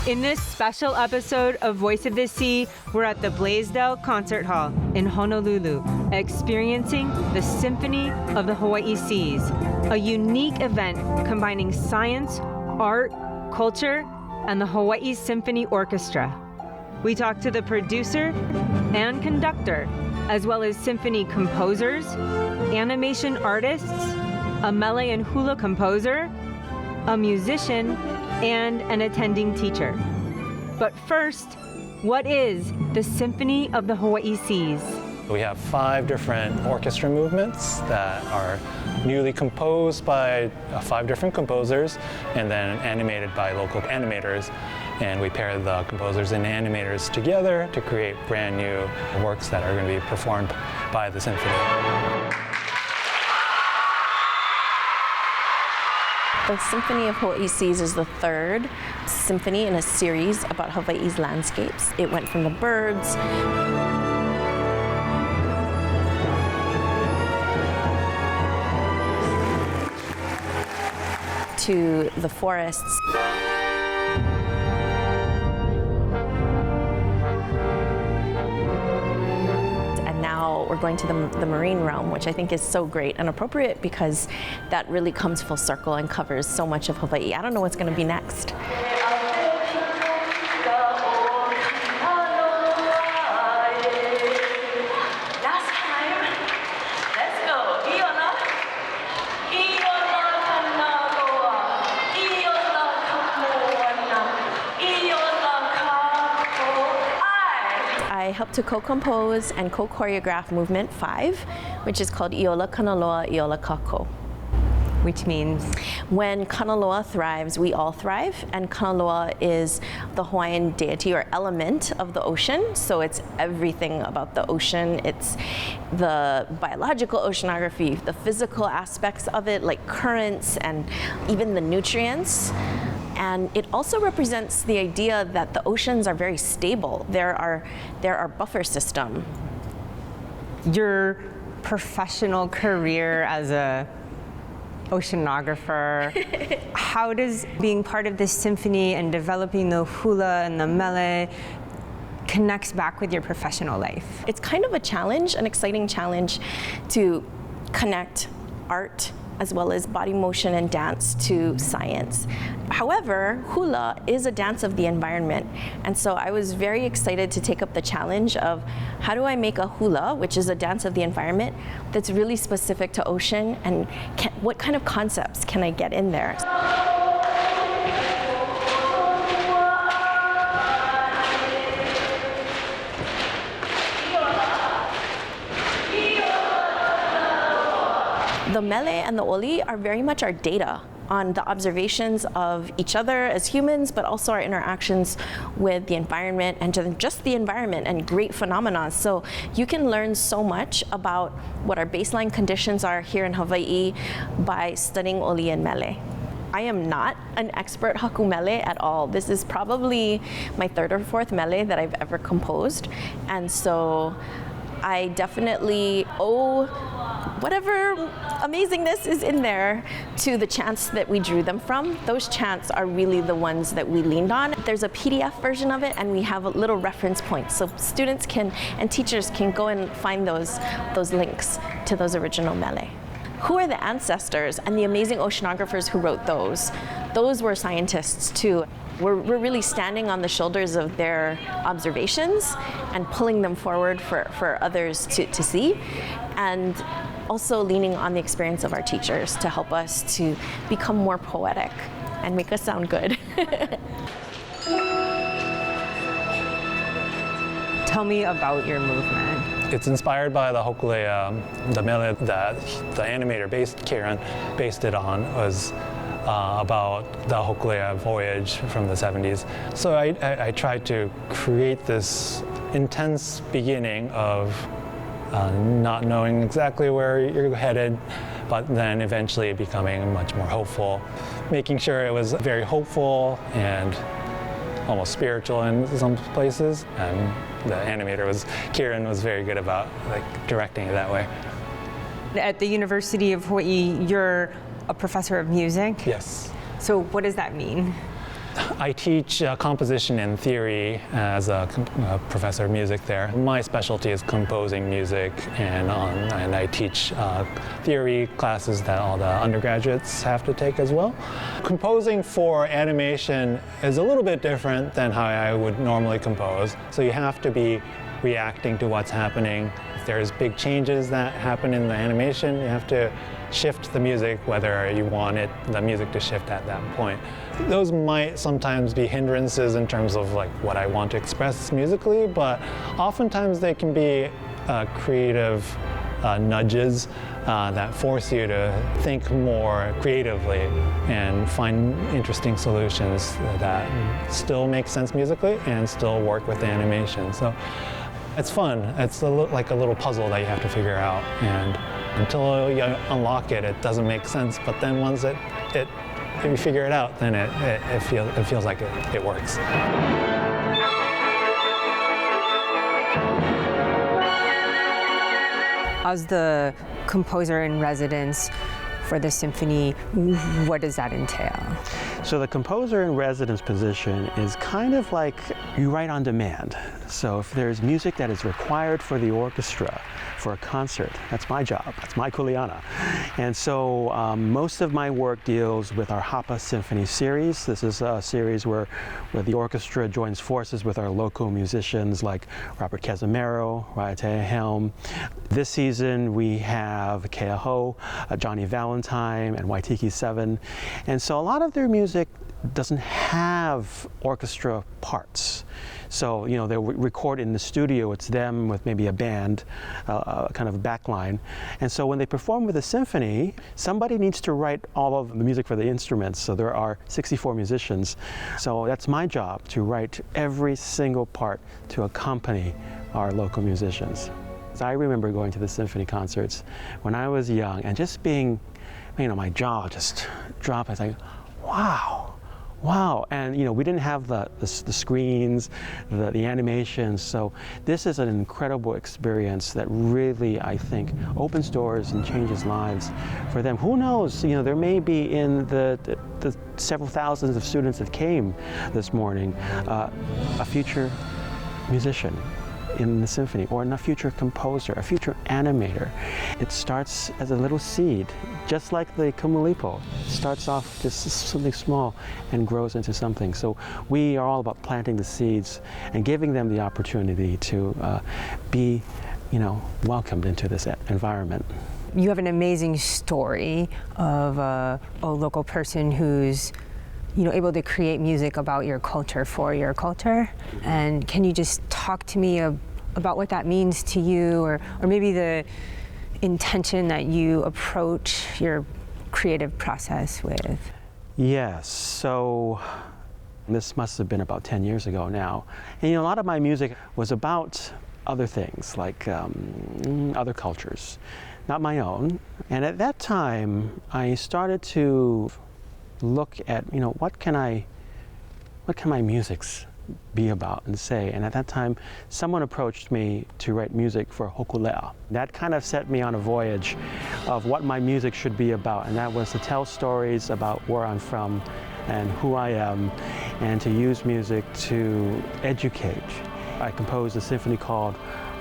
In this special episode of Voice of the Sea, we're at the Blaisdell Concert Hall in Honolulu, experiencing the Symphony of the Hawaiʻi Seas, a unique event combining science, art, culture, and the Hawaiʻi Symphony Orchestra. We talked to the producer and conductor, as well as symphony composers, animation artists, a mele and hula composer, a musician, and an attending teacher. But first, what is the Symphony of the Hawaiʻi Seas? We have 5 different orchestra movements that are newly composed by 5 different composers and then animated by local animators. And we pair the composers and animators together to create brand new works that are going to be performed by the symphony. The Symphony of Hawaiʻi Seas is the 3rd symphony in a series about Hawaii's landscapes. It went from the birds to the forests. We're going to the marine realm, which I think is so great and appropriate because that really comes full circle and covers so much of Hawaii. I don't know what's going to be next. I helped to co-compose and co-choreograph movement 5, which is called Iola Kanaloa Iola Kako. Which means? When Kanaloa thrives, we all thrive, and Kanaloa is the Hawaiian deity or element of the ocean, so it's everything about the ocean. It's the biological oceanography, the physical aspects of it, like currents and even the nutrients. And it also represents the idea that the oceans are very stable. They're our buffer system. Your professional career as a oceanographer, how does being part of this symphony and developing the hula and the mele connects back with your professional life? It's kind of a challenge, an exciting challenge to connect art as well as body motion and dance to science. However, hula is a dance of the environment, and so I was very excited to take up the challenge of how do I make a hula, which is a dance of the environment, that's really specific to ocean, and what kind of concepts can I get in there? The mele and the oli are very much our data on the observations of each other as humans, but also our interactions with the environment and just the environment and great phenomena. So you can learn so much about what our baseline conditions are here in Hawaii by studying oli and mele. I am not an expert haku mele at all. This is probably my 3rd or 4th mele that I've ever composed. And so I definitely owe whatever amazingness is in there to the chants that we drew them from. Those chants are really the ones that we leaned on. There's a PDF version of it, and we have a little reference points, so students can and teachers can go and find those links to those original mele. Who are the ancestors and the amazing oceanographers who wrote those? Those were scientists too. We're really standing on the shoulders of their observations and pulling them forward for others to see, and also leaning on the experience of our teachers to help us to become more poetic and make us sound good. Tell me about your movement. It's inspired by the hokulea, the mele that the animator Karen based it on was about the hokulea voyage from the 70s. So I tried to create this intense beginning of not knowing exactly where you're headed, but then eventually becoming much more hopeful, making sure it was very hopeful and almost spiritual in some places. And the animator Karen was very good about directing it that way. At the University of Hawaii, you're a professor of music? Yes. So what does that mean? I teach composition and theory as a professor of music there. My specialty is composing music, and I teach theory classes that all the undergraduates have to take as well. Composing for animation is a little bit different than how I would normally compose. So you have to be reacting to what's happening. If there's big changes that happen in the animation, you have to shift the music whether you want the music to shift at that point. Those might sometimes be hindrances in terms of like what I want to express musically, but oftentimes they can be creative nudges that force you to think more creatively and find interesting solutions that still make sense musically and still work with the animation. So it's fun. It's like a little puzzle that you have to figure out, and until you unlock it, it doesn't make sense. But then once if you figure it out, then it feels like it works. As the composer in residence for the symphony, what does that entail? So the composer in residence position is kind of like you write on demand. So if there's music that is required for the orchestra, for a concert, that's my job, that's my kuleana. And so most of my work deals with our Hawaiʻi Symphony series. This is a series where the orchestra joins forces with our local musicians like Robert Casimiro, Raiatea Helm. This season we have Kēhau, Johnny Valentine, and Waitiki 7. And so a lot of their music doesn't have orchestra parts. So, you know, they record in the studio, it's them with maybe a band, kind of a backline. And so when they perform with a symphony, somebody needs to write all of the music for the instruments. So there are 64 musicians. So that's my job, to write every single part to accompany our local musicians. So I remember going to the symphony concerts when I was young and just being, you know, my jaw just dropped. I was like, wow. Wow, and you know, we didn't have the screens, the animations, so this is an incredible experience that really, I think, opens doors and changes lives for them. Who knows, you know, there may be in the several thousands of students that came this morning, a future musician in the symphony, or a future composer, a future animator. It starts as a little seed, just like the kumulipo. It starts off just something small and grows into something. So we are all about planting the seeds and giving them the opportunity to be, you know, welcomed into this environment. You have an amazing story of a local person who's, you know, able to create music about your culture for your culture. And can you just talk to me about what that means to you, or maybe the intention that you approach your creative process with? Yes, so this must have been about 10 years ago now. And you know, a lot of my music was about other things, like other cultures, not my own. And at that time, I started to look at, you know, what can my musics be about and say? And at that time, someone approached me to write music for hokulea. That kind of set me on a voyage of what my music should be about, and that was to tell stories about where I'm from and who I am, and to use music to educate. I composed a symphony called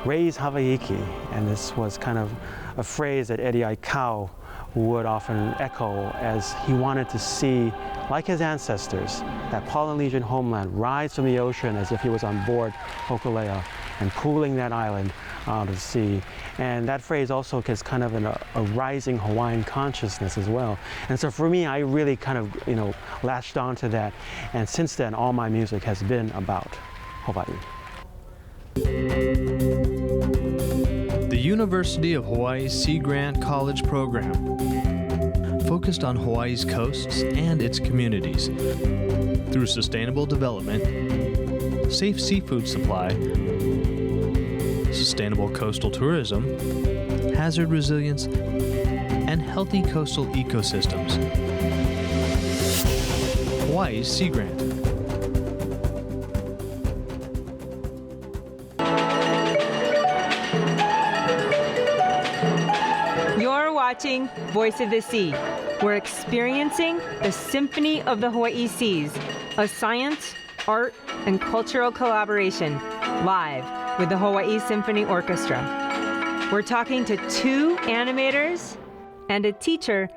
Raise Hawaiki, and this was kind of a phrase that Eddie Aikau would often echo as he wanted to see, like his ancestors, that Polynesian homeland rise from the ocean as if he was on board Hokulea and pulling that island out of the sea. And that phrase also is kind of a rising Hawaiian consciousness as well. And so for me, I really kind of, you know, latched onto that. And since then, all my music has been about Hawaii. The University of Hawaii Sea Grant College program focused on Hawaii's coasts and its communities through sustainable development, safe seafood supply, sustainable coastal tourism, hazard resilience, and healthy coastal ecosystems. Hawaii's Sea Grant. You're watching Voice of the Sea. We're experiencing the Symphony of the Hawaiʻi Seas, a science, art, and cultural collaboration live with the Hawaiʻi Symphony Orchestra. We're talking to 2 animators and a teacher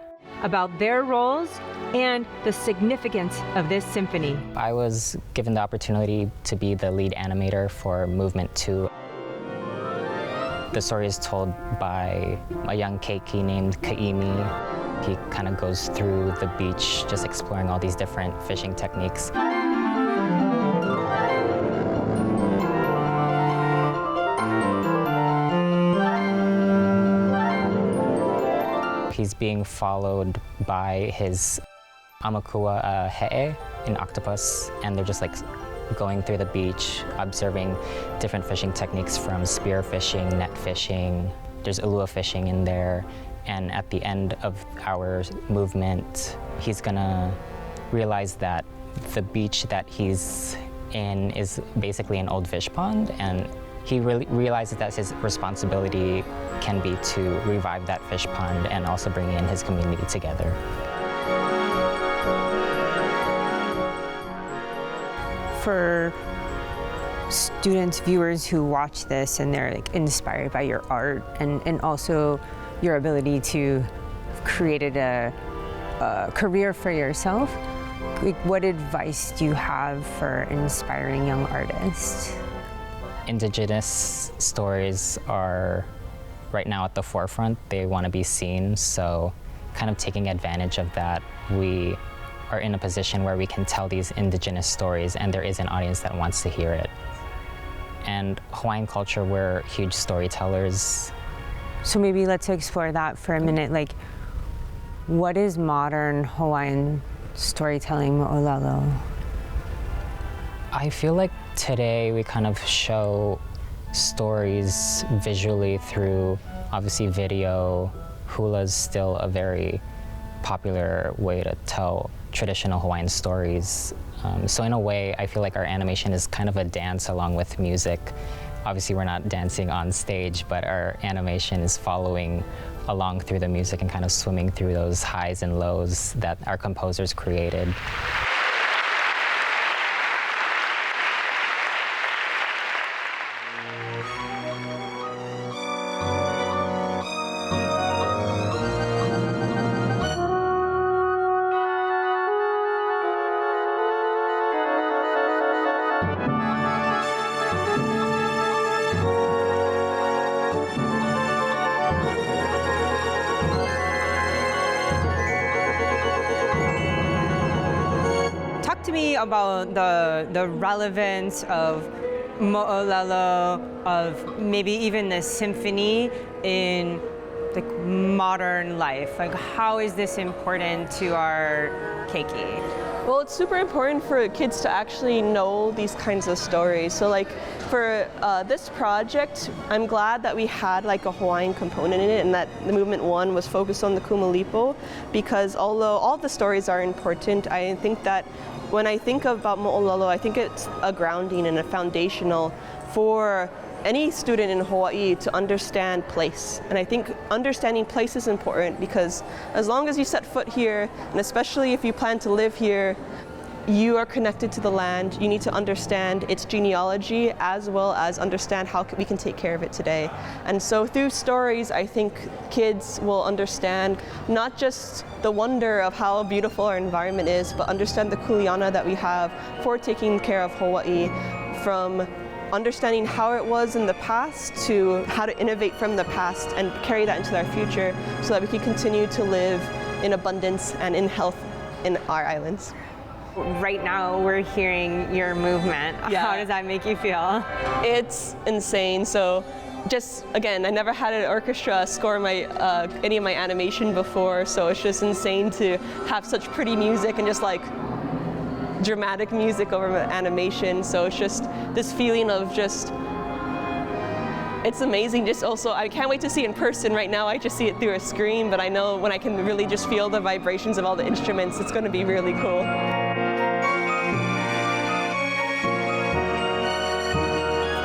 about their roles and the significance of this symphony. I was given the opportunity to be the lead animator for Movement 2. The story is told by a young keiki named Kaimi. He kind of goes through the beach just exploring all these different fishing techniques. He's being followed by his Amakua He'e, an octopus, and they're just like going through the beach, observing different fishing techniques from spear fishing, net fishing. There's ulua fishing in there. And at the end of our movement, he's gonna realize that the beach that he's in is basically an old fish pond, and he really realizes that his responsibility can be to revive that fish pond and also bring in his community together. For students, viewers who watch this and they're like inspired by your art and also your ability to create a career for yourself, like, what advice do you have for inspiring young artists? Indigenous stories are right now at the forefront. They want to be seen, so kind of taking advantage of that, we are in a position where we can tell these indigenous stories and there is an audience that wants to hear it. And Hawaiian culture, we're huge storytellers. So maybe let's explore that for a minute. Like, what is modern Hawaiian storytelling, mo'olelo? I feel like today we kind of show stories visually through, obviously, video. Hula is still a very popular way to tell traditional Hawaiian stories. So in a way, I feel like our animation is kind of a dance along with music. Obviously, we're not dancing on stage, but our animation is following along through the music and kind of swimming through those highs and lows that our composers created. About the relevance of mo'olelo, of maybe even the symphony in like modern life. Like, how is this important to our keiki? Well, it's super important for kids to actually know these kinds of stories. So like for this project, I'm glad that we had like a Hawaiian component in it and that the Movement 1 was focused on the Kumalipo, because although all the stories are important, I think that when I think about mo'olelo, I think it's a grounding and a foundational for any student in Hawaii to understand place. And I think understanding place is important because as long as you set foot here, and especially if you plan to live here, you are connected to the land. You need to understand its genealogy as well as understand how we can take care of it today. And so through stories, I think kids will understand not just the wonder of how beautiful our environment is, but understand the kuleana that we have for taking care of Hawaii, from understanding how it was in the past to how to innovate from the past and carry that into our future so that we can continue to live in abundance and in health in our islands. Right now we're hearing your movement. Yeah. How does that make you feel? It's insane. So just again, I never had an orchestra score my any of my animation before, so it's just insane to have such pretty music and just like dramatic music over animation. So it's just this feeling of just, it's amazing. Just also, I can't wait to see it in person. Right now I just see it through a screen, but I know when I can really just feel the vibrations of all the instruments, it's going to be really cool.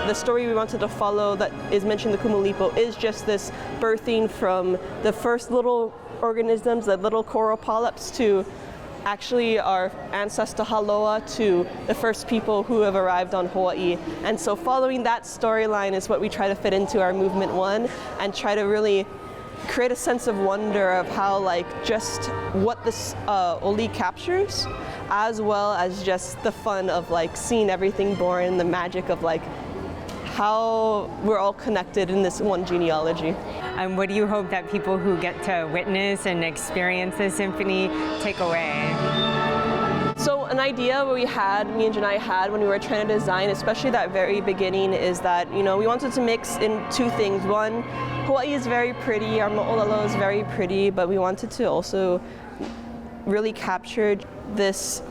The story we wanted to follow that is mentioned in the Kumalipo is just this birthing from the first little organisms, the little coral polyps, to actually our ancestor Haloa to the first people who have arrived on Hawaii. And so following that storyline is what we try to fit into our movement 1 and try to really create a sense of wonder of how like just what this oli captures, as well as just the fun of like seeing everything born, the magic of like how we're all connected in this one genealogy. And what do you hope that people who get to witness and experience the symphony take away? So an idea me and Janae had when we were trying to design, especially that very beginning, is that, you know, we wanted to mix in 2 things. One, Hawaii is very pretty, our mo'olelo is very pretty, but we wanted to also really capture this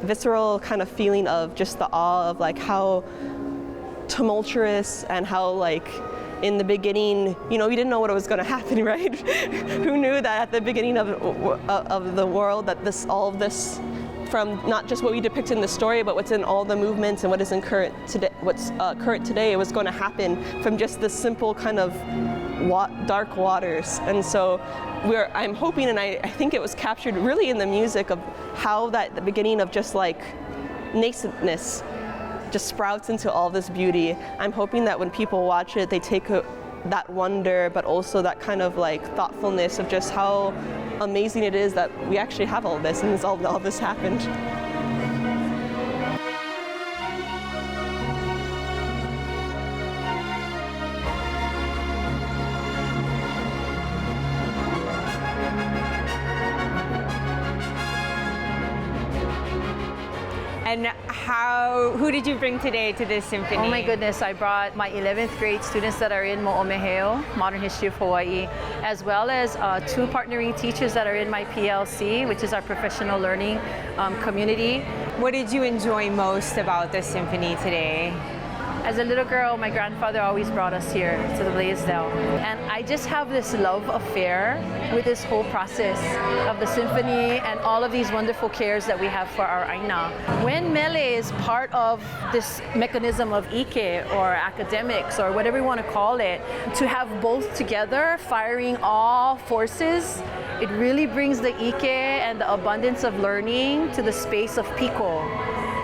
visceral kind of feeling of just the awe of like how tumultuous and how like in the beginning, you know, we didn't know what was going to happen, right? Who knew that at the beginning of the world that all of this, from not just what we depict in the story, but what's in all the movements and what is in what's current today, it was going to happen from just the simple kind of dark waters. And so I'm hoping, and I think it was captured really in the music of how that the beginning of just like nascentness just sprouts into all this beauty. I'm hoping that when people watch it, they take that wonder, but also that kind of like thoughtfulness of just how amazing it is that we actually have all this and all this happened. And who did you bring today to this symphony? Oh my goodness, I brought my 11th grade students that are in Mo'omeheo, Modern History of Hawaii, as well as 2 partnering teachers that are in my PLC, which is our professional learning community. What did you enjoy most about the symphony today? As a little girl, my grandfather always brought us here to the Blaisdell. And I just have this love affair with this whole process of the symphony and all of these wonderful cares that we have for our aina. When mele is part of this mechanism of ike or academics or whatever you want to call it, to have both together firing all forces, it really brings the ike and the abundance of learning to the space of piko.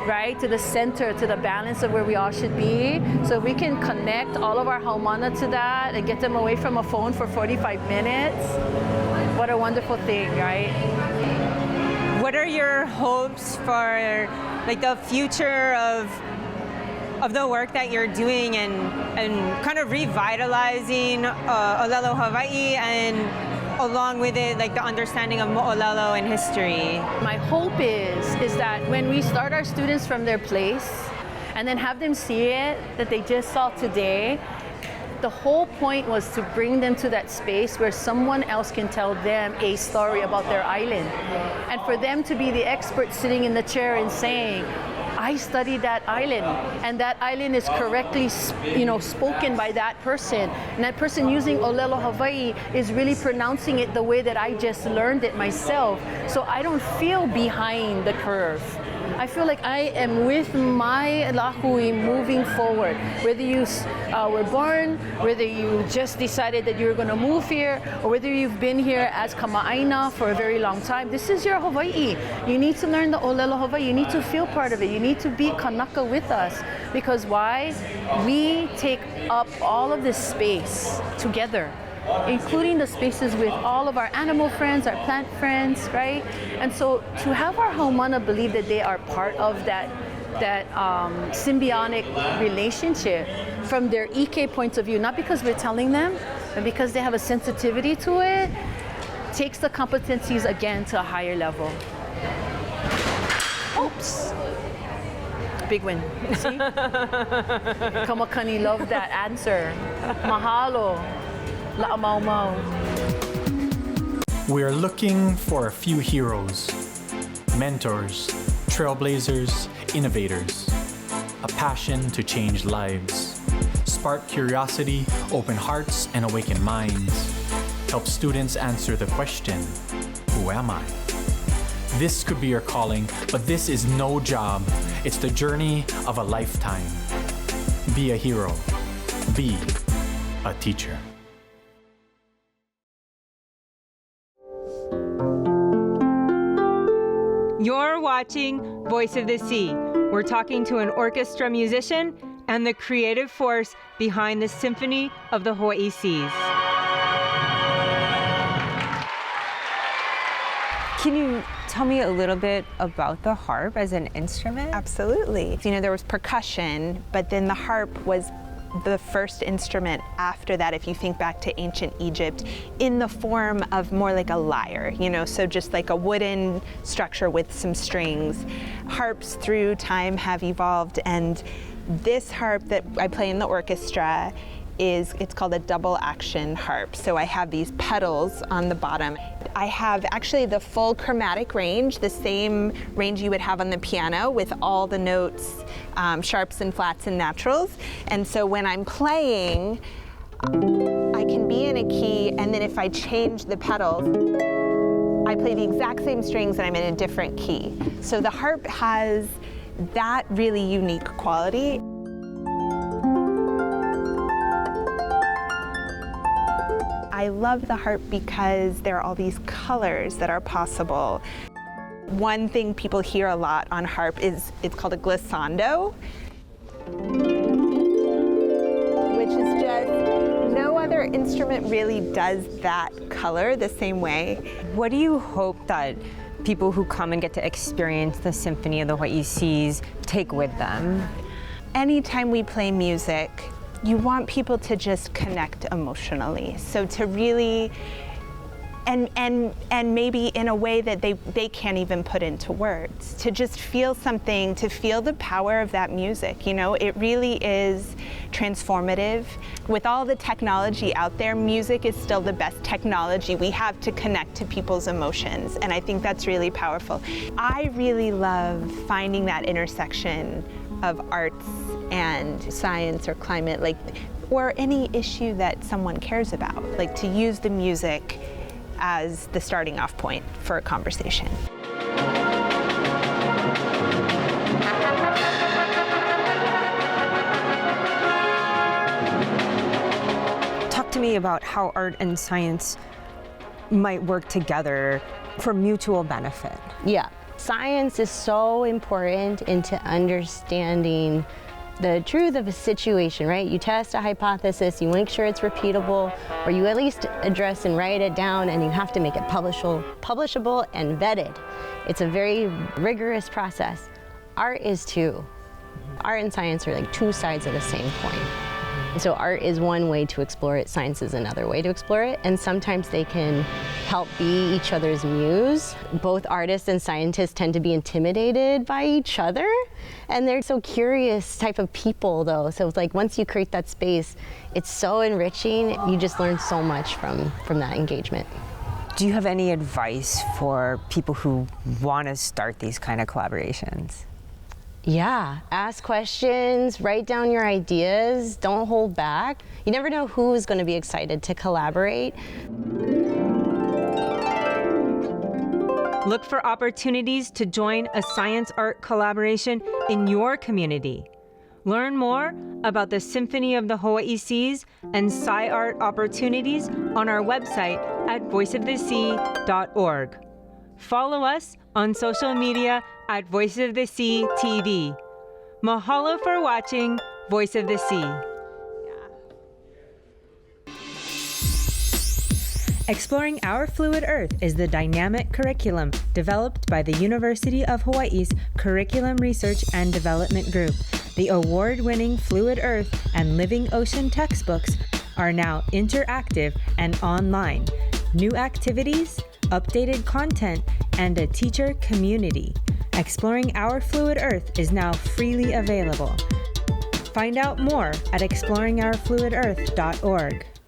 Right, to the center, to the balance of where we all should be. So we can connect all of our haumana to that and get them away from a phone for 45 minutes. What a wonderful thing, right? What are your hopes for like the future of the work that you're doing and kind of revitalizing Olelo Hawaii and along with it, like the understanding of mo'olelo and history? My hope is that when we start our students from their place and then have them see it that they just saw today, the whole point was to bring them to that space where someone else can tell them a story about their island. And for them to be the expert sitting in the chair and saying, I studied that island, and that island is correctly, spoken by that person. And that person using Olelo Hawaii is really pronouncing it the way that I just learned it myself. So I don't feel behind the curve. I feel like I am with my lahui moving forward. Whether you were born, whether you just decided that you're going to move here, or whether you've been here as kama'aina for a very long time, this is your Hawaii. You need to learn the Olelo Hawaii. You need to feel part of it. You need to be kanaka with us. Because why? We take up all of this space together, including the spaces with all of our animal friends, our plant friends, right? And so to have our haumana believe that they are part of that symbiotic relationship from their ike points of view, not because we're telling them, but because they have a sensitivity to it, takes the competencies again to a higher level. Oops. Big win. See? Kamakani loved that answer. Mahalo. We are looking for a few heroes, mentors, trailblazers, innovators, a passion to change lives, spark curiosity, open hearts, and awaken minds, help students answer the question, who am I? This could be your calling, but this is no job. It's the journey of a lifetime. Be a hero. Be a teacher. You're watching Voice of the Sea. We're talking to an orchestra musician and the creative force behind the Symphony of the Hawaiʻi Seas. Can you tell me a little bit about the harp as an instrument? Absolutely. You know, there was percussion, but then the harp was the first instrument after that, if you think back to ancient Egypt, in the form of more like a lyre, you know, so just like a wooden structure with some strings. Harps through time have evolved, and this harp that I play in the orchestra it's called a double action harp. So I have these pedals on the bottom. I have actually the full chromatic range, the same range you would have on the piano with all the notes, sharps and flats and naturals. And so when I'm playing, I can be in a key, and then if I change the pedals, I play the exact same strings and I'm in a different key. So the harp has that really unique quality. I love the harp because there are all these colors that are possible. One thing people hear a lot on harp is it's called a glissando, which is just no other instrument really does that color the same way. What do you hope that people who come and get to experience the Symphony of the Hawaiʻi Seas take with them? Anytime we play music, you want people to just connect emotionally. So to really, and maybe in a way that they can't even put into words, to just feel something, to feel the power of that music. You know, it really is transformative. With all the technology out there, music is still the best technology we have to connect to people's emotions, and I think that's really powerful. I really love finding that intersection of arts and science or climate, or any issue that someone cares about, like to use the music as the starting off point for a conversation. Talk to me about how art and science might work together for mutual benefit. Yeah. Science is so important into understanding the truth of a situation, right? You test a hypothesis, you make sure it's repeatable, or you at least address and write it down, and you have to make it publishable and vetted. It's a very rigorous process. Art is too. Art and science are like two sides of the same coin. So art is one way to explore it, science is another way to explore it, and sometimes they can help be each other's muse. Both artists and scientists tend to be intimidated by each other, and they're so curious type of people though. So it's like once you create that space, it's so enriching, you just learn so much from that engagement. Do you have any advice for people who want to start these kind of collaborations? Yeah, ask questions, write down your ideas, don't hold back. You never know who's going to be excited to collaborate. Look for opportunities to join a science-art collaboration in your community. Learn more about the Symphony of the Hawaiʻi Seas and sci-art opportunities on our website at voiceofthesea.org. Follow us on social media at Voice of the Sea TV. Mahalo for watching Voice of the Sea. Exploring Our Fluid Earth is the dynamic curriculum developed by the University of Hawaii's Curriculum Research and Development Group. The award-winning Fluid Earth and Living Ocean textbooks are now interactive and online. New activities, updated content, and a teacher community. Exploring Our Fluid Earth is now freely available. Find out more at exploringourfluidearth.org.